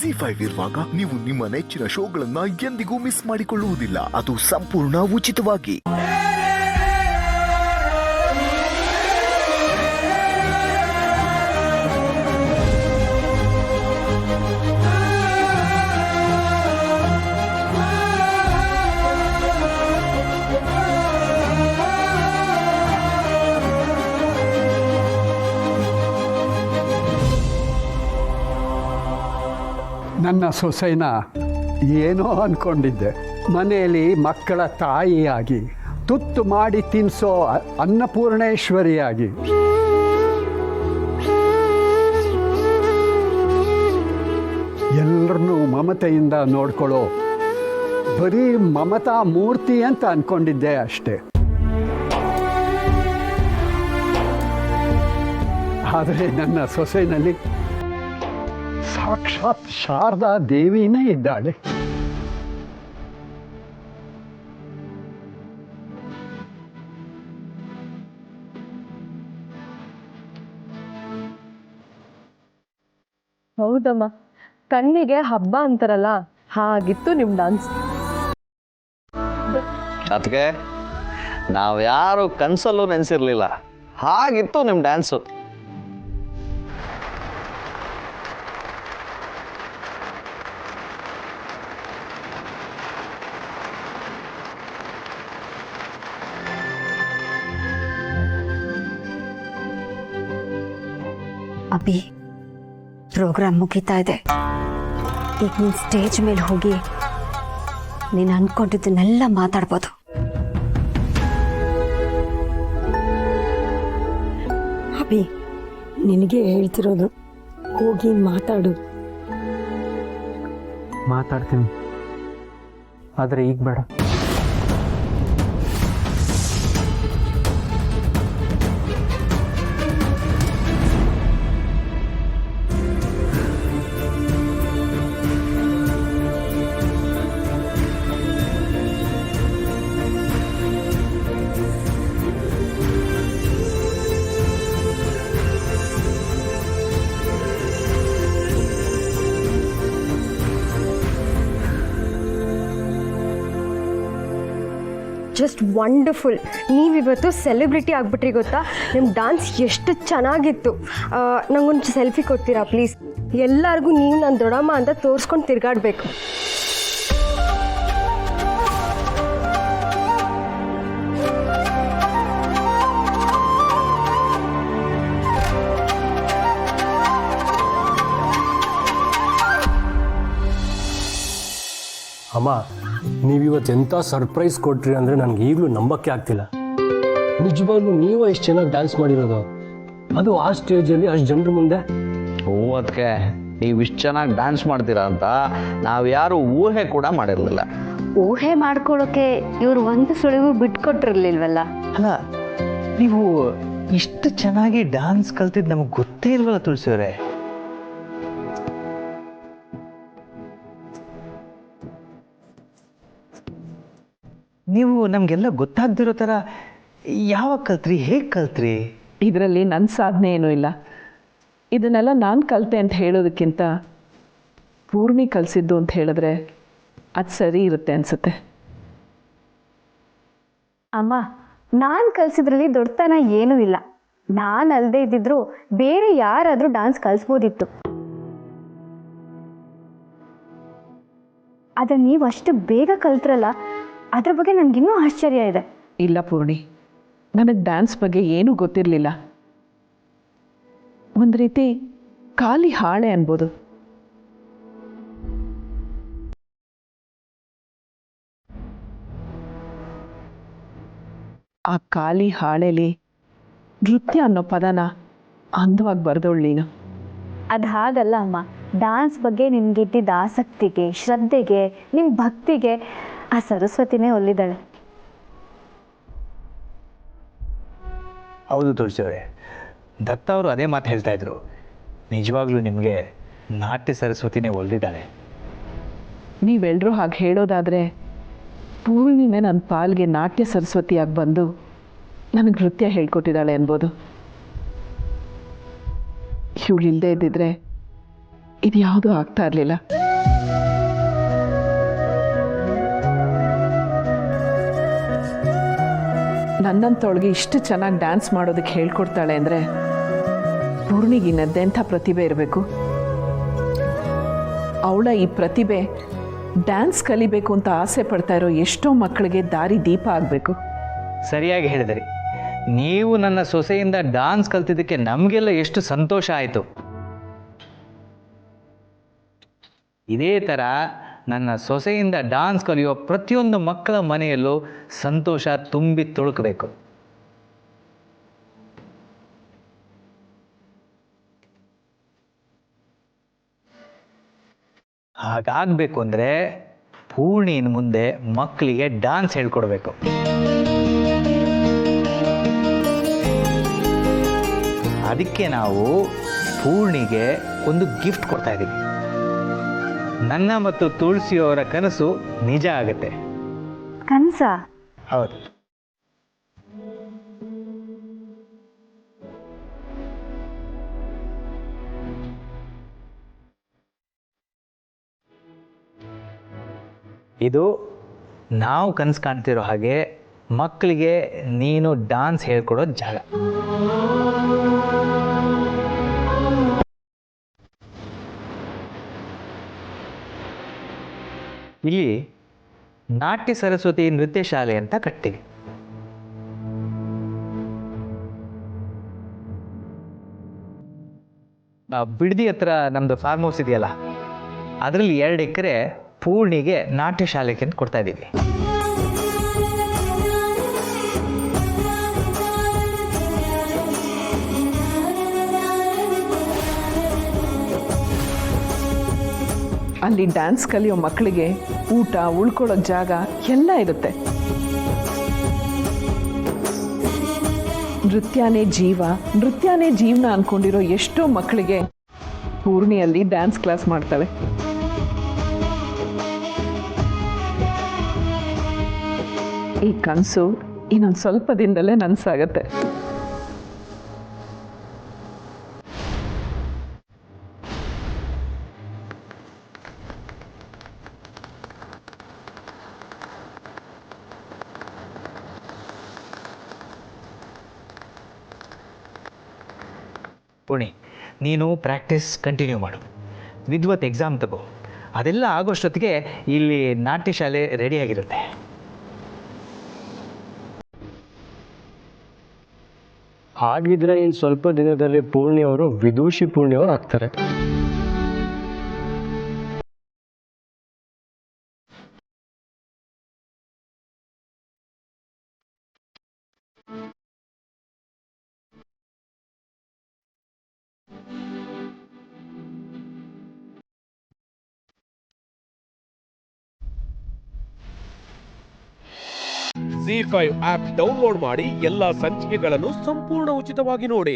ಜಿ5 ಇರುವಾಗ ನೀವು ನಿಮ್ಮ ನೆಚ್ಚಿನ ಶೋಗಳನ್ನ ಎಂದಿಗೂ ಮಿಸ್ ಮಾಡಿಕೊಳ್ಳುವುದಿಲ್ಲ. ಅದು ಸಂಪೂರ್ಣ ಉಚಿತವಾಗಿ. ನನ್ನ ಸೊಸೆನ ಏನೋ ಅಂದ್ಕೊಂಡಿದ್ದೆ. ಮನೆಯಲ್ಲಿ ಮಕ್ಕಳ ತಾಯಿಯಾಗಿ, ತುತ್ತು ಮಾಡಿ ತಿನ್ನಿಸೋ ಅನ್ನಪೂರ್ಣೇಶ್ವರಿಯಾಗಿ, ಎಲ್ಲರನ್ನೂ ಮಮತೆಯಿಂದ ನೋಡ್ಕೊಳ್ಳೋ ಬರೀ ಮಮತಾ ಮೂರ್ತಿ ಅಂತ ಅಂದ್ಕೊಂಡಿದ್ದೆ ಅಷ್ಟೆ. ಆದರೆ ನನ್ನ ಸೊಸೆನಲ್ಲಿ ಸಾಕ್ಷಾತ್ ಶಾರದಾ ದೇವಿನೇ ಇದ್ದಾಳೆ. ಹೌದಮ್ಮ, ಕಣ್ಣಿಗೆ ಹಬ್ಬ ಅಂತಾರಲ್ಲ ಹಾಗಿತ್ತು ನಿಮ್ ಡಾನ್ಸ್. ಅದಕ್ಕೆ ನಾವ್ಯಾರು ಕನ್ಸಲ್ಲೂ ನೆನೆಸಿರ್ಲಿಲ್ಲ, ಹಾಗಿತ್ತು ನಿಮ್ಮ ಡ್ಯಾನ್ಸು. ಅಭಿ, ಪ್ರೋಗ್ರಾಮ್ ಮುಗಿತಾ ಇದೆ. ಈಗ ನೀನು ಸ್ಟೇಜ್ ಮೇಲೆ ಹೋಗಿ ನೀನು ಅಂದ್ಕೊಂಡಿದ್ದನ್ನೆಲ್ಲ ಮಾತಾಡ್ಬೋದು. ಅಭಿ, ನಿನಗೆ ಹೇಳ್ತಿರೋದು, ಹೋಗಿ ಮಾತಾಡು. ಮಾತಾಡ್ತೀನಿ, ಆದರೆ ಈಗ ಬೇಡ. Just wonderful. ನೀವಿವತ್ತು ಸೆಲೆಬ್ರಿಟಿ ಆಗ್ಬಿಟ್ರಿ ಗೊತ್ತಾ. ನಿಮ್ಮ ಡಾನ್ಸ್ ಎಷ್ಟು ಚೆನ್ನಾಗಿತ್ತು. ನಂಗೊಂದು ಸೆಲ್ಫಿ ಕೊಡ್ತೀರಾ ಪ್ಲೀಸ್? ಎಲ್ಲರಿಗೂ ನೀವು ನನ್ನ ದೊಡ್ಡಮ್ಮ ಅಂತ ತೋರಿಸ್ಕೊಂಡು ತಿರ್ಗಾಡಬೇಕು. ಅಮ್ಮ, ನೀವಿವತ್ತು ಎಂಥ ಸರ್ಪ್ರೈಸ್ ಕೊಟ್ರಿ ಅಂದರೆ ನನಗೆ ಈಗಲೂ ನಂಬಕ್ಕೆ ಆಗ್ತಿಲ್ಲ. ನಿಜವಾಗ್ಲೂ ನೀವು ಎಷ್ಟು ಚೆನ್ನಾಗಿ ಡ್ಯಾನ್ಸ್ ಮಾಡಿರೋದು, ಅದು ಆ ಸ್ಟೇಜಲ್ಲಿ ಅಷ್ಟು ಜನರ ಮುಂದೆ. ಅದಕ್ಕೆ ನೀವು ಇಷ್ಟು ಚೆನ್ನಾಗಿ ಡ್ಯಾನ್ಸ್ ಮಾಡ್ತೀರಾ ಅಂತ ನಾವು ಯಾರು ಊಹೆ ಕೂಡ ಮಾಡಿರಲಿಲ್ಲ. ಊಹೆ ಮಾಡ್ಕೊಳ್ಳೋಕೆ ಇವ್ರು ಒಂದು ಸುಳಿವು ಬಿಟ್ಕೊಟ್ಟಿರ್ಲಿಲ್ವಲ್ಲ. ಅಲ್ಲ, ನೀವು ಇಷ್ಟು ಚೆನ್ನಾಗಿ ಡ್ಯಾನ್ಸ್ ಕಲ್ತಿದ್ದು ನಮಗೆ ಗೊತ್ತೇ ಇಲ್ವಲ್ಲ ತುಳಸಿಯವರೇ. ನೀವು ನಮಗೆಲ್ಲ ಗೊತ್ತಾಗ್ದಿರೋ ಥರ ಯಾವಾಗ ಕಲ್ತ್ರಿ, ಹೇಗೆ ಕಲ್ತ್ರಿ? ಇದರಲ್ಲಿ ನನ್ನ ಸಾಧನೆ ಏನೂ ಇಲ್ಲ. ಇದನ್ನೆಲ್ಲ ನಾನು ಕಲಿತೆ ಅಂತ ಹೇಳೋದಕ್ಕಿಂತ ಪೂರ್ಣಿ ಕಲಿಸಿದ್ದು ಅಂತ ಹೇಳಿದ್ರೆ ಅದು ಸರಿ ಇರುತ್ತೆ ಅನಿಸುತ್ತೆ. ಅಮ್ಮ, ನಾನು ಕಲಿಸಿದ್ರಲ್ಲಿ ದೊಡ್ಡತನ ಏನೂ ಇಲ್ಲ. ನಾನು ಅಲ್ಲದೆ ಇದ್ದಿದ್ರು ಬೇರೆ ಯಾರಾದರೂ ಡಾನ್ಸ್ ಕಲಿಸ್ಬೋದಿತ್ತು. ಆದರೆ ನೀವು ಅಷ್ಟು ಬೇಗ ಕಲ್ತ್ರಲ್ಲ, ಅದ್ರ ಬಗ್ಗೆ ನನಗಿನ್ನೂ ಆಶ್ಚರ್ಯ ಇದೆ. ಇಲ್ಲ ಪೂರ್ಣಿ, ನನಗೆ ಡ್ಯಾನ್ಸ್ ಬಗ್ಗೆ ಏನೂ ಗೊತ್ತಿರಲಿಲ್ಲ. ಒಂದು ರೀತಿ ಖಾಲಿ ಹಾಳೆ ಅನ್ಬೋದು. ಆ ಖಾಲಿ ಹಾಳೆಲಿ ನೃತ್ಯ ಅನ್ನೋ ಪದನ ಅಂದವಾಗಿ ಬರೆದವಳು ನೀನು. ಅದು ಹಾಗಲ್ಲ ಅಮ್ಮ. ಡಾನ್ಸ್ ಬಗ್ಗೆ ನಿಮ್ಗಿದ್ದಿದ್ದ ಆಸಕ್ತಿಗೆ, ಶ್ರದ್ಧೆಗೆ, ನಿಮ್ಮ ಭಕ್ತಿಗೆ ಆ ಸರಸ್ವತಿನೇ ಒಲಿದಾಳೆ. ಹೌದು ತುಳಸಿಯವರೇ, ದತ್ತ ಅವರು ಅದೇ ಮಾತು ಹೇಳ್ತಾ ಇದ್ರು. ನಿಜವಾಗ್ಲೂ ನಿಮಗೆ ನಾಟ್ಯ ಸರಸ್ವತಿನೇ ಒಲಿದಾಳೆ. ನೀವೆಲ್ಲರೂ ಹಾಗೆ ಹೇಳೋದಾದರೆ ಪೂರ್ಣಿಮೆ ನನ್ನ ಪಾಲ್ಗೆ ನಾಟ್ಯ ಸರಸ್ವತಿಯಾಗಿ ಬಂದು ನನಗೆ ನೃತ್ಯ ಹೇಳ್ಕೊಟ್ಟಿದ್ದಾಳೆ ಅನ್ಬೋದು. ಇವಳಿಲ್ಲದೆ ಇದ್ದಿದ್ರೆ ಇದು ಯಾವುದೂ ಆಗ್ತಾ ಇರಲಿಲ್ಲ. ನನ್ನಂತವಳಿಗೆ ಇಷ್ಟು ಚೆನ್ನಾಗಿ ಡ್ಯಾನ್ಸ್ ಮಾಡೋದಕ್ಕೆ ಹೇಳ್ಕೊಡ್ತಾಳೆ ಅಂದರೆ ಪೂರ್ಣಿಗೆ ಇನ್ನದ್ದೆಂಥ ಪ್ರತಿಭೆ ಇರಬೇಕು. ಅವಳ ಈ ಪ್ರತಿಭೆ ಡ್ಯಾನ್ಸ್ ಕಲಿಬೇಕು ಅಂತ ಆಸೆ ಪಡ್ತಾ ಇರೋ ಎಷ್ಟೋ ಮಕ್ಕಳಿಗೆ ದಾರಿ ದೀಪ ಆಗಬೇಕು. ಸರಿಯಾಗಿ ಹೇಳಿದ್ರಿ. ನೀವು ನನ್ನ ಸೊಸೆಯಿಂದ ಡಾನ್ಸ್ ಕಲ್ತಿದ್ದಕ್ಕೆ ನಮಗೆಲ್ಲ ಎಷ್ಟು ಸಂತೋಷ ಆಯಿತು. ಇದೇ ಥರ ನನ್ನ ಸೊಸೆಯಿಂದ ಡಾನ್ಸ್ ಕಲಿಯೋ ಪ್ರತಿಯೊಂದು ಮಕ್ಕಳ ಮನೆಯಲ್ಲೂ ಸಂತೋಷ ತುಂಬಿ ತುಳುಕಬೇಕು. ಹಾಗಾಗಬೇಕು ಅಂದರೆ ಪೂರ್ಣಿನ ಮುಂದೆ ಮಕ್ಕಳಿಗೆ ಡಾನ್ಸ್ ಹೇಳ್ಕೊಡ್ಬೇಕು. ಅದಕ್ಕೆ ನಾವು ಪೂರ್ಣಿಗೆ ಒಂದು ಗಿಫ್ಟ್ ಕೊಡ್ತಾ ಇದ್ದೀವಿ. ನನ್ನ ಮತ್ತು ತುಳಸಿಯವರ ಕನಸು ನಿಜ ಆಗುತ್ತೆ. ಕನಸ? ಹೌದು. ಇದು ನಾವು ಕನಸು ಕಾಣ್ತಿರೋ ಹಾಗೆ ಮಕ್ಕಳಿಗೆ ನೀನು ಡಾನ್ಸ್ ಹೇಳ್ಕೊಡೋ ಜಾಗ. ಇಲ್ಲಿ ನಾಟ್ಯ ಸರಸ್ವತಿ ನೃತ್ಯ ಶಾಲೆ ಅಂತ ಕಟ್ಟಿವಿ. ಬಿಡದಿ ಹತ್ರ ನಮ್ಮದು ಫಾರ್ಮ್ ಹೌಸ್ ಇದೆಯಲ್ಲ, ಅದರಲ್ಲಿ 2 ಎಕರೆ ಪೂರ್ಣಿಗೆ ನಾಟ್ಯ ಶಾಲೆಗೆ ಅಂತ ಕೊಡ್ತಾ ಇದ್ದೀವಿ. ಅಲ್ಲಿ ಡ್ಯಾನ್ಸ್ ಕಲಿಯೋ ಮಕ್ಕಳಿಗೆ ಊಟ, ಉಳ್ಕೊಳ್ಳೋ ಜಾಗ ಎಲ್ಲ ಇರುತ್ತೆ. ನೃತ್ಯನೇ ಜೀವನ ಅಂದ್ಕೊಂಡಿರೋ ಎಷ್ಟೋ ಮಕ್ಕಳಿಗೆ ಪೂರ್ಣಿಯಲ್ಲಿ ಡ್ಯಾನ್ಸ್ ಕ್ಲಾಸ್ ಮಾಡ್ತಾಳೆ. ಈ ಕನಸು ಇನ್ನೊಂದು ಸ್ವಲ್ಪ ದಿನದಲ್ಲೇ ನನಸಾಗತ್ತೆ. ಪುಣಿ, ನೀನು ಪ್ರಾಕ್ಟೀಸ್ ಕಂಟಿನ್ಯೂ ಮಾಡು. ವಿದ್ವತ್ ಎಕ್ಸಾಮ್ ತಗೋ. ಅದೆಲ್ಲ ಆಗೋಷ್ಟೊತ್ತಿಗೆ ಇಲ್ಲಿ ನಾಟ್ಯ ಶಾಲೆ ರೆಡಿಯಾಗಿರುತ್ತೆ. ಹಾಗಿದ್ರೆ ಇನ್ನು ಸ್ವಲ್ಪ ದಿನದಲ್ಲಿ ಪೂರ್ಣಿಯವರು ವಿದೂಷಿ ಪೂರ್ಣಿಯವರು ಆಗ್ತಾರೆ. ZEE5 ಆಪ್ ಡೌನ್ಲೋಡ್ ಮಾಡಿ ಎಲ್ಲಾ ಸಂಚಿಕೆಗಳನ್ನು ಸಂಪೂರ್ಣ ಉಚಿತವಾಗಿ ನೋಡಿ.